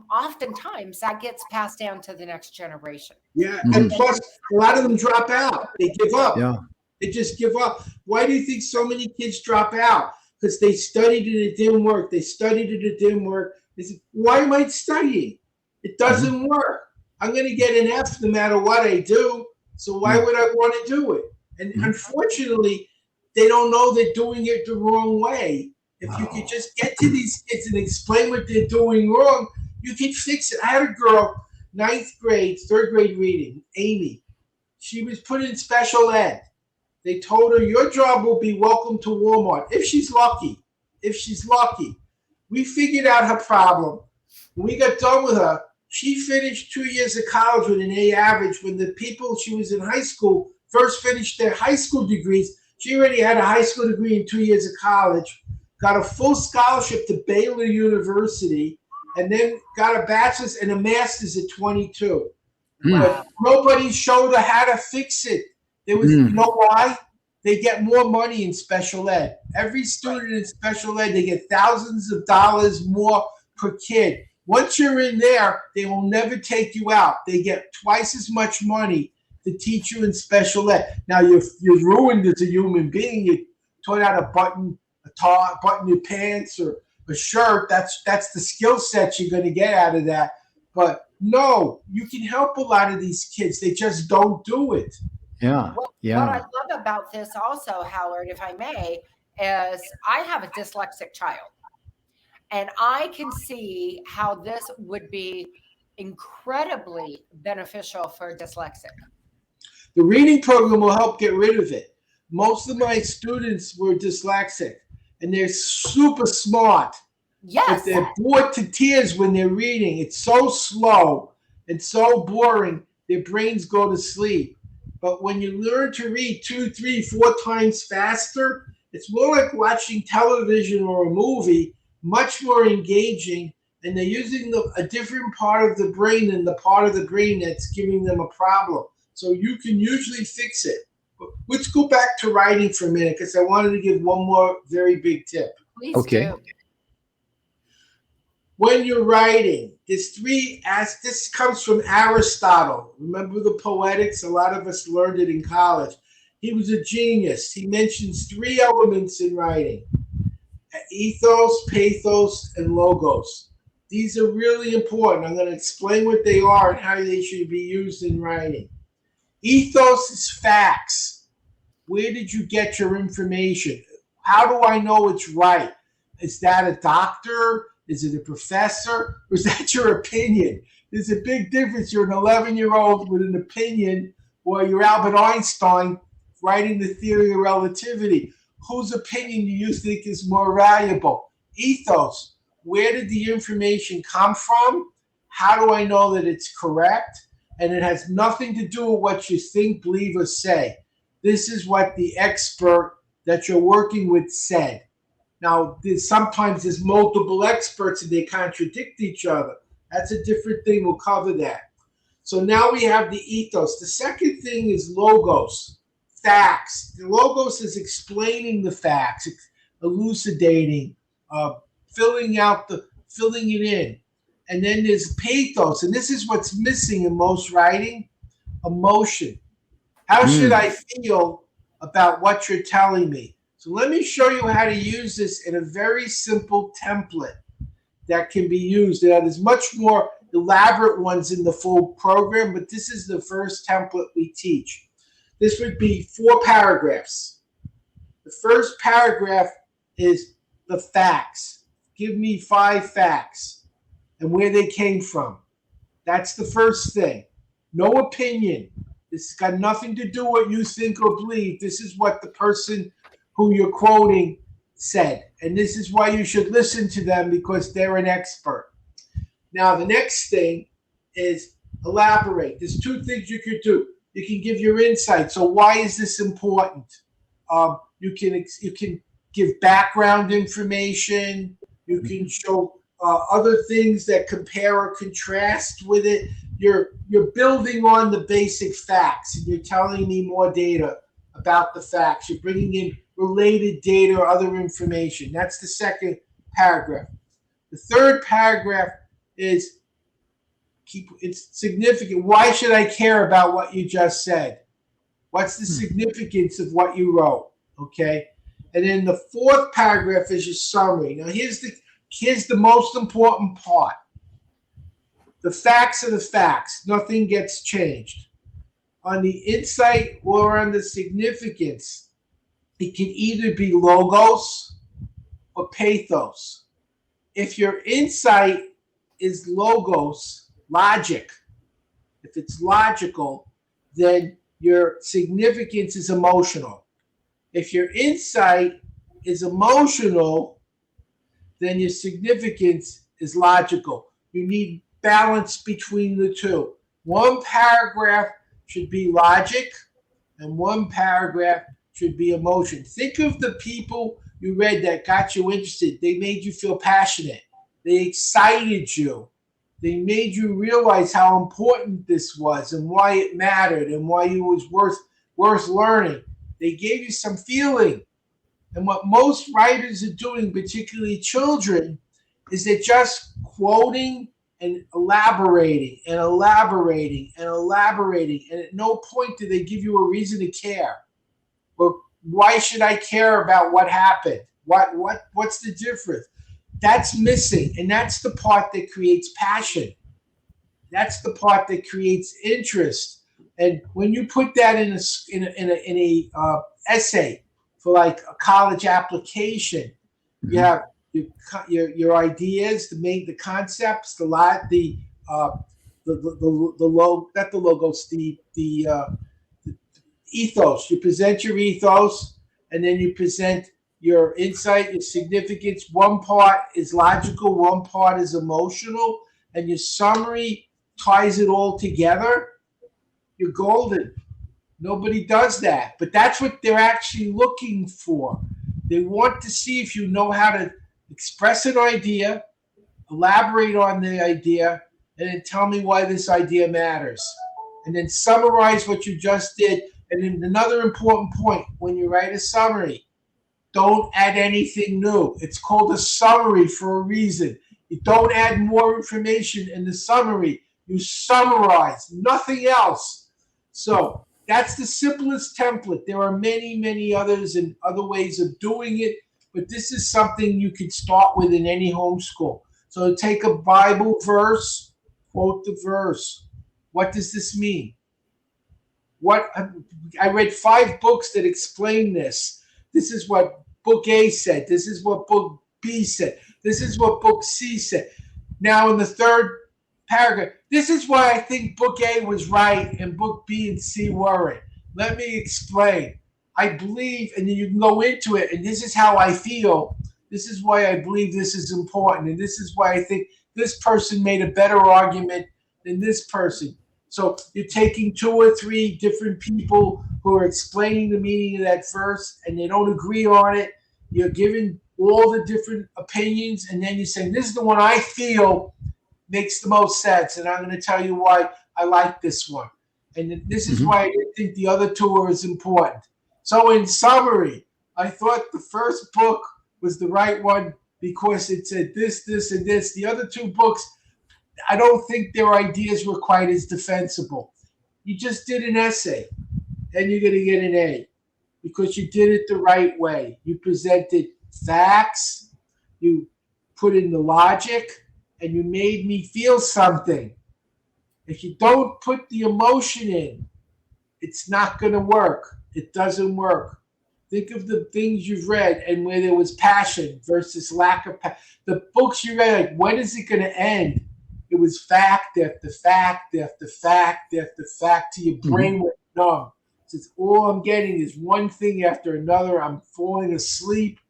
oftentimes that gets passed down to the next generation. Yeah. And plus, a lot of them drop out. They give up. Yeah. They just give up. Why do you think so many kids drop out? Because they studied it, it didn't work. They studied it, it didn't work. They said, why am I studying? It doesn't work. I'm going to get an F no matter what I do. So why would I want to do it? And unfortunately, they don't know they're doing it the wrong way. If you could just get to these kids and explain what they're doing wrong, you can fix it. I had a girl, 9th grade, 3rd grade reading, Amy. She was put in special ed. They told her, your job will be welcome to Walmart, if she's lucky. If she's lucky. We figured out her problem. When we got done with her, she finished 2 years of college with an A average. When the people she was in high school first finished their high school degrees, she already had a high school degree in 2 years of college, got a full scholarship to Baylor University, and then got a bachelor's and a master's at 22. But nobody showed her how to fix it. There was, you know why? They get more money in special ed. Every student in special ed, they get thousands of dollars more per kid. Once you're in there, they will never take you out. They get twice as much money to teach you in special ed. Now you're ruined as a human being. You taught how to button your pants or a shirt. That's the skill set you're going to get out of that. But no, you can help a lot of these kids. They just don't do it. Yeah. What I love about this also, Howard, if I may, is I have a dyslexic child. And I can see how this would be incredibly beneficial for dyslexic. The reading program will help get rid of it. Most of my students were dyslexic, and they're super smart. Yes. But they're bored to tears when they're reading. It's so slow and so boring, their brains go to sleep. But when you learn to read 2, 3, 4 times faster, it's more like watching television or a movie, much more engaging, and they're using a different part of the brain than the part of the brain that's giving them a problem. So you can usually fix it. But let's go back to writing for a minute, because I wanted to give one more very big tip. Please Okay. do. When you're writing, there's this comes from Aristotle. Remember the Poetics? A lot of us learned it in college. He was a genius. He mentions 3 elements in writing: ethos, pathos, and logos. These are really important. I'm going to explain what they are and how they should be used in writing. Ethos is facts. Where did you get your information? How do I know it's right? Is that a doctor? Is it a professor? Or is that your opinion? There's a big difference. You're an 11-year-old with an opinion, or you're Albert Einstein writing the theory of relativity. Whose opinion do you think is more valuable? Ethos. Where did the information come from? How do I know that it's correct? And it has nothing to do with what you think, believe, or say. This is what the expert that you're working with said. Now, sometimes there's multiple experts and they contradict each other. That's a different thing. We'll cover that. So now we have the ethos. The second thing is logos, facts. The logos is explaining the facts, elucidating, filling it in. And then there's pathos. And this is what's missing in most writing: emotion. How should I feel about what you're telling me? So let me show you how to use this in a very simple template that can be used. Now, there's much more elaborate ones in the full program, but this is the first template we teach. This would be 4 paragraphs. The first paragraph is the facts. Give me 5 facts and where they came from. That's the first thing. No opinion. This has got nothing to do with what you think or believe. This is what the person who you're quoting said. And this is why you should listen to them, because they're an expert. Now, the next thing is elaborate. There's 2 things you could do. You can give your insight. So why is this important? You can give background information. You can show other things that compare or contrast with it. You're building on the basic facts, and you're telling me more data about the facts. You're bringing in related data or other information. That's the second paragraph. The third paragraph is it's significant. Why should I care about what you just said? What's the significance of what you wrote? Okay. And then the 4th paragraph is your summary. Now here's the most important part. The facts are the facts. Nothing gets changed. On the insight or on the significance, it can either be logos or pathos. If your insight is logos, logic, if it's logical, then your significance is emotional. If your insight is emotional, then your significance is logical. You need balance between the 2. 1 paragraph should be logic, and 1 paragraph should be emotion. Think of the people you read that got you interested. They made you feel passionate. They excited you. They made you realize how important this was and why it mattered and why it was worth learning. They gave you some feeling. And what most writers are doing, particularly children, is they're just quoting and elaborating and elaborating and elaborating. And at no point do they give you a reason to care. Or why should I care about what happened? What's the difference? That's missing. And that's the part that creates passion. That's the part that creates interest. And when you put that in a essay for like a college application, you have your ideas, the concepts, the not the logo, Steve, the ethos. You present your ethos, and then you present your insight, your significance. One part is logical, one part is emotional, and your summary ties it all together. You're golden. Nobody does that, but that's what they're actually looking for. They want to see if you know how to express an idea, elaborate on the idea, and then tell me why this idea matters. And then summarize what you just did. And then another important point, when you write a summary, don't add anything new. It's called a summary for a reason. You don't add more information in the summary. You summarize, nothing else. So that's the simplest template. There are many, many others and other ways of doing it, but this is something you can start with in any homeschool. So take a Bible verse, quote the verse. What does this mean? I read 5 books that explain this. This is what book A said. This is what book B said. This is what book C said. Now in the third paragraph, this is why I think book A was right and book B and C weren't. Let me explain. I believe, and then you can go into it, and this is how I feel. This is why I believe this is important, and this is why I think this person made a better argument than this person. So you're taking 2 or 3 different people who are explaining the meaning of that verse, and they don't agree on it. You're giving all the different opinions, and then you're saying, this is the one I feel makes the most sense, and I'm going to tell you why I like this one. And this is why I didn't think the other 2 are as important. So in summary, I thought the first book was the right one because it said this, this, and this. The other 2 books, I don't think their ideas were quite as defensible. You just did an essay, and you're going to get an A because you did it the right way. You presented facts, you put in the logic, and you made me feel something. If you don't put the emotion in, it's not going to work. It doesn't work. Think of the things you've read and where there was passion versus lack of passion. The books you read, like, when is it going to end? It was fact after fact after fact after fact till your brain went numb. It's all I'm getting is one thing after another. I'm falling asleep.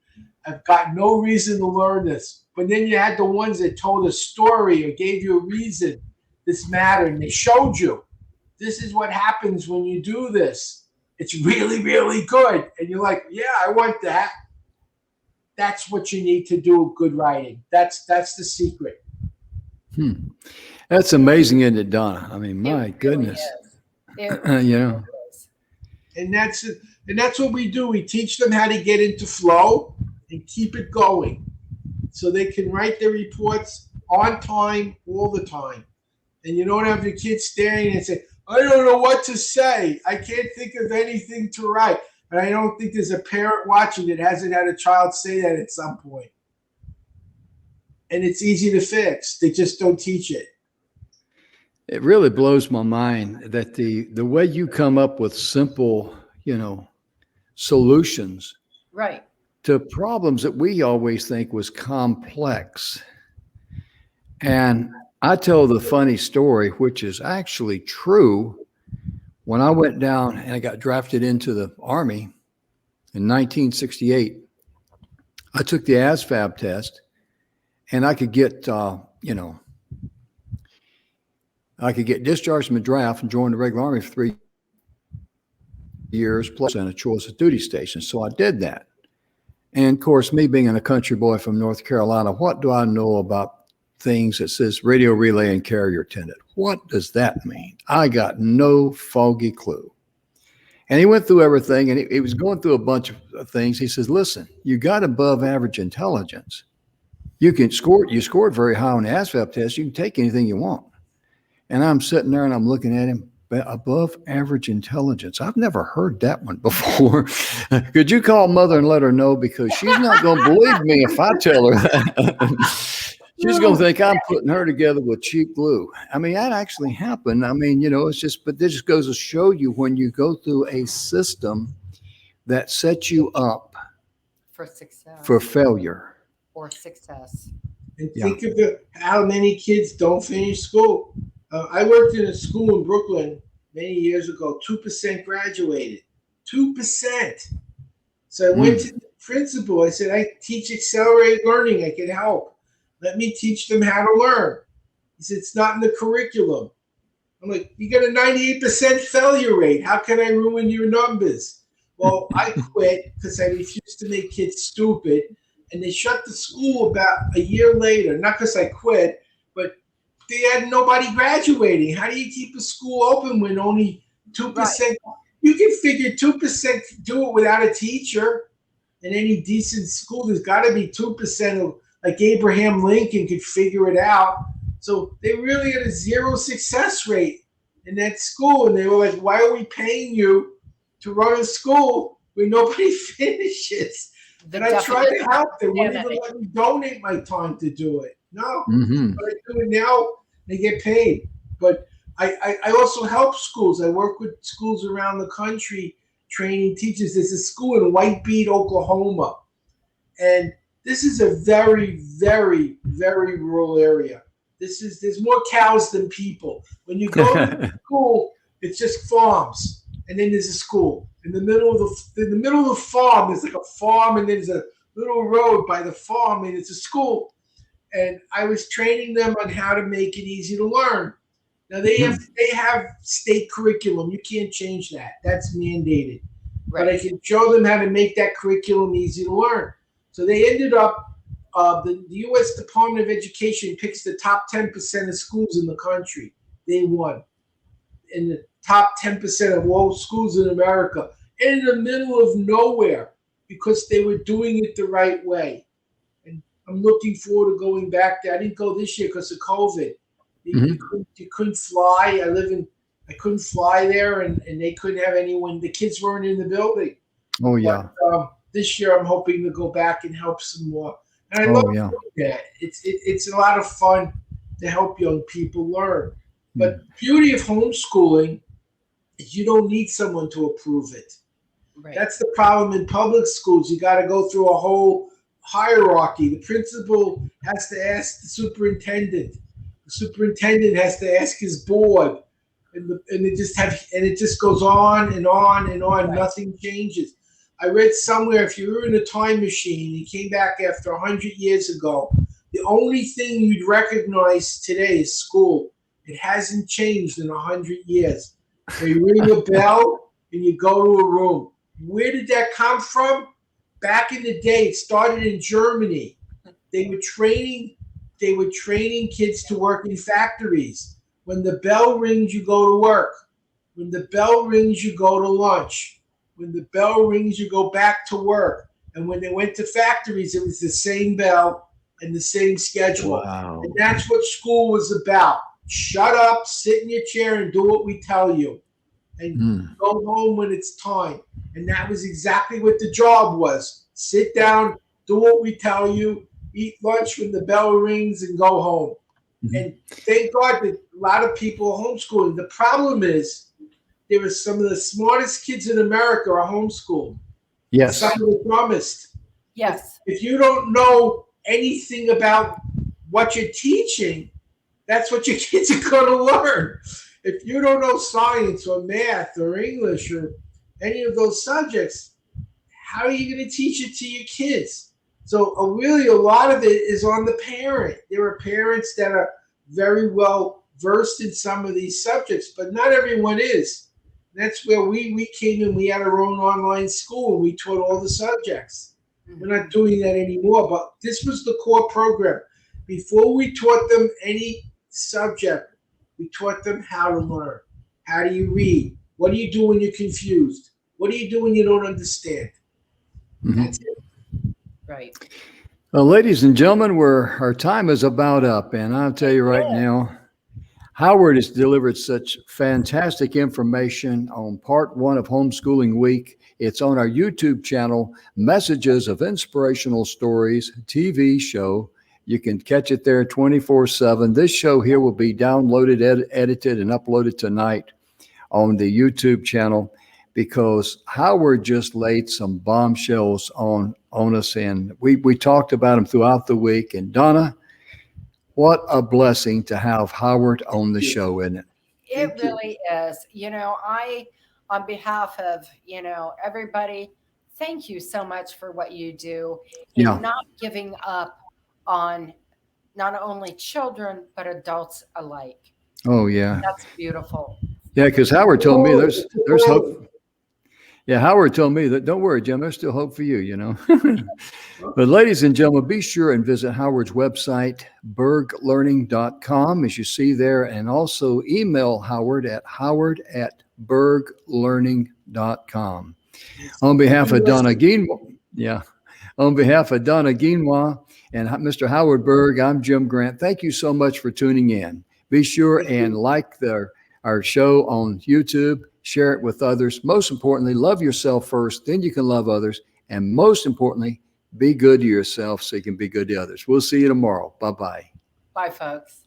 I've got no reason to learn this. But then you had the ones that told a story or gave you a reason this mattered, and they showed you this is what happens when you do this. It's really, really good. And you're like, yeah, I want that. That's what you need to do with good writing. That's the secret. That's amazing, isn't it, Donna? I mean, my goodness. You know. And that's what we do. We teach them how to get into flow and keep it going so they can write their reports on time all the time. And you don't have your kids staring and say, I don't know what to say. I can't think of anything to write. And I don't think there's a parent watching that hasn't had a child say that at some point. And it's easy to fix. They just don't teach it. It really blows my mind that the way you come up with simple, solutions right to problems that we always think was complex. And I tell the funny story, which is actually true. When I went down and I got drafted into the Army in 1968, I took the ASVAB test, and I could get, I could get discharged from the draft and join the regular Army for 3 years plus and a choice of duty station. So I did that. And of course, me being a country boy from North Carolina, what do I know about things that says radio relay and carrier attendant? What does that mean? I got no foggy clue. And he went through everything, and he was going through a bunch of things. He says, listen, you got above average intelligence. You scored very high on the ASVAB test. You can take anything you want. And I'm sitting there and I'm looking at him, above average intelligence. I've never heard that one before. Could you call mother and let her know? Because she's not going to believe me if I tell her that. She's going to think I'm putting her together with cheap glue. I mean, that actually happened. I mean, it's just, but this just goes to show you when you go through a system that sets you up for success, for failure or success. And think of how many kids don't finish school. I worked in a school in Brooklyn many years ago. 2% graduated. 2%. So I went to the principal. I said, I teach accelerated learning. I can help. Let me teach them how to learn. He said, it's not in the curriculum. I'm like, you got a 98% failure rate. How can I ruin your numbers? Well, I quit because I refused to make kids stupid. And they shut the school about a year later. Not because I quit, but they had nobody graduating. How do you keep a school open when only 2%? Right. You can figure 2% do it without a teacher. In any decent school, there's got to be 2% of, like Abraham Lincoln could figure it out. So they really had a 0 success rate in that school. And they were like, why are we paying you to run a school where nobody finishes? And I tried to help. They wouldn't even let me donate my time to do it. No, but I do it now. They get paid. But I also help schools. I work with schools around the country training teachers. There's a school in White Beach, Oklahoma. And this is a very, very, very rural area. There's more cows than people. When you go to the school, it's just farms. And then there's a school. In the middle of the farm, there's like a farm, and there's a little road by the farm, and it's a school. And I was training them on how to make it easy to learn. Now they have state curriculum. You can't change that. That's mandated. Right. But I can show them how to make that curriculum easy to learn. So they ended up. The U.S. Department of Education picks the top 10% of schools in the country. They won. In the top 10% of all schools in America, in the middle of nowhere, because they were doing it the right way. And I'm looking forward to going back there. I didn't go this year because of COVID. You couldn't fly. I couldn't fly there, and they couldn't have anyone. The kids weren't in the building. Oh yeah. But, this year I'm hoping to go back and help some more. And I love doing that. It's a lot of fun to help young people learn. But the beauty of homeschooling is you don't need someone to approve it. Right. That's the problem in public schools. You got to go through a whole hierarchy. The principal has to ask the superintendent. The superintendent has to ask his board, and it just goes on and on and on. Right. Nothing changes. I read somewhere if you were in a time machine and came back after 100 years ago, the only thing you'd recognize today is school. It hasn't changed in 100 years. So you ring a bell and you go to a room. Where did that come from? Back in the day, it started in Germany. They were training kids to work in factories. When the bell rings, you go to work. When the bell rings, you go to lunch. When the bell rings, you go back to work. And when they went to factories, it was the same bell and the same schedule. Wow. And that's what school was about. Shut up, sit in your chair, and do what we tell you. And go home when it's time. And that was exactly what the job was. Sit down, do what we tell you, eat lunch when the bell rings, and go home. And thank God that a lot of people are homeschooling. The problem is, there are some of the smartest kids in America are homeschooled. Yes. Some of the dumbest. Yes. If you don't know anything about what you're teaching, that's what your kids are going to learn. If you don't know science or math or English or any of those subjects, how are you going to teach it to your kids? So really a lot of it is on the parent. There are parents that are very well versed in some of these subjects, but not everyone is. That's where we came in. We had our own online school, and we taught all the subjects. We're not doing that anymore, but this was the core program. Before we taught them any subject, we taught them how to learn. How do you read? What do you do when you're confused? What do you do when you don't understand? That's it. Right. Well, ladies and gentlemen, our time is about up, and I'll tell you right now, Howard has delivered such fantastic information on part 1 of Homeschooling Week. It's on our YouTube channel, Messages of Inspirational Stories TV show. You can catch it there 24/7. This show here will be downloaded, edited, and uploaded tonight on the YouTube channel because Howard just laid some bombshells on us, and we talked about them throughout the week. And Donna, what a blessing to have Howard on the show, isn't it? It really is. On behalf of, everybody, thank you so much for what you do and not giving up on not only children, but adults alike. Oh, yeah. That's beautiful. Yeah, because Howard told me there's hope. Yeah, Howard told me that, don't worry, Jim, there's still hope for you, But ladies and gentlemen, be sure and visit Howard's website, berglearning.com, as you see there, and also email Howard at howard@berglearning.com. On behalf of Donna Guinois, and Mr. Howard Berg, I'm Jim Grant. Thank you so much for tuning in. Be sure and like our show on YouTube. Share it with others. Most importantly, love yourself first, then you can love others. And most importantly, be good to yourself so you can be good to others. We'll see you tomorrow. Bye-bye. Bye, folks.